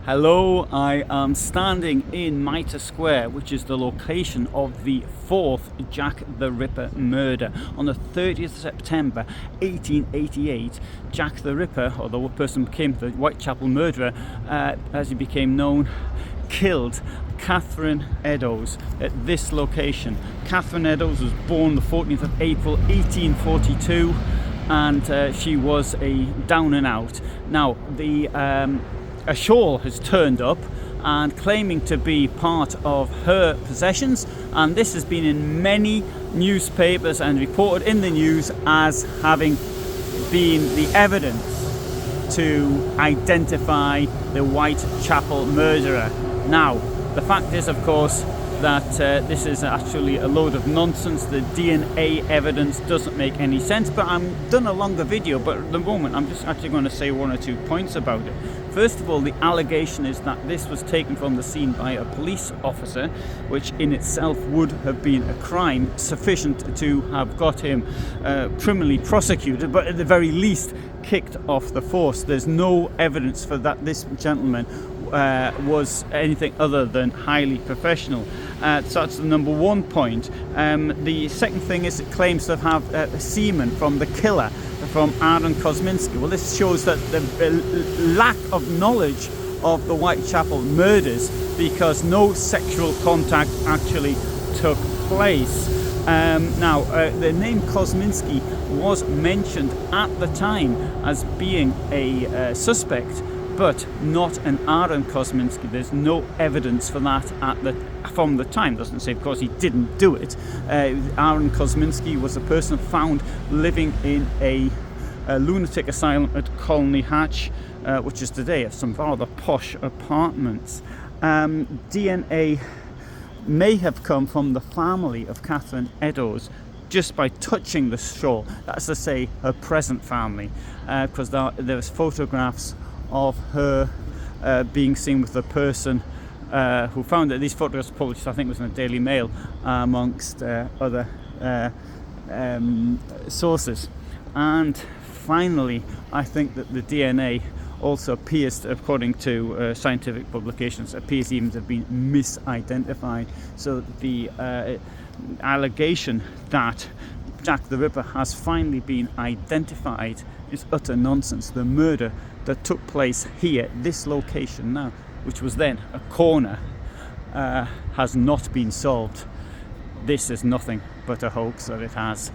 Hello, I am standing in Mitre Square, which is the location of the fourth Jack the Ripper murder. On the 30th of September 1888, Jack the Ripper, or the person who became the Whitechapel murderer, as he became known, killed Catherine Eddowes at this location. Catherine Eddowes was born the 14th of April 1842, and she was a down and out. Now, a shawl has turned up and claiming to be part of her possessions, and this has been in many newspapers and reported in the news as having been the evidence to identify the Whitechapel murderer. Now, the fact is, of course, that this is actually a load of nonsense. The DNA evidence doesn't make any sense, but I've done a longer video, but at the moment I'm just actually going to say one or two points about it. First of all, the allegation is that this was taken from the scene by a police officer, which in itself would have been a crime sufficient to have got him criminally prosecuted, but at the very least kicked off the force. There's no evidence for that this gentleman was anything other than highly professional. So that's the number one point. The second thing is it claims to have semen from the killer, from Aaron Kosminski. Well, this shows that the lack of knowledge of the Whitechapel murders, because no sexual contact actually took place. Now, the name Kosminski was mentioned at the time as being a suspect, but not an Aaron Kosminski. There's no evidence for that from the time. Doesn't say, of course, he didn't do it. Aaron Kosminski was a person found living in a lunatic asylum at Colney Hatch, which is today some rather posh apartments. DNA may have come from the family of Catherine Eddowes just by touching the shawl. That's to say, her present family, because there's photographs of her being seen with the person who found it. These photographs published, I think it was in the Daily Mail, amongst other sources. And finally, I think that the DNA also appears, according to scientific publications, appears even to have been misidentified. So the allegation that Jack the Ripper has finally been identified is utter nonsense. The murder that took place here, this location now, which was then a corner, has not been solved. This is nothing but a hoax that it has.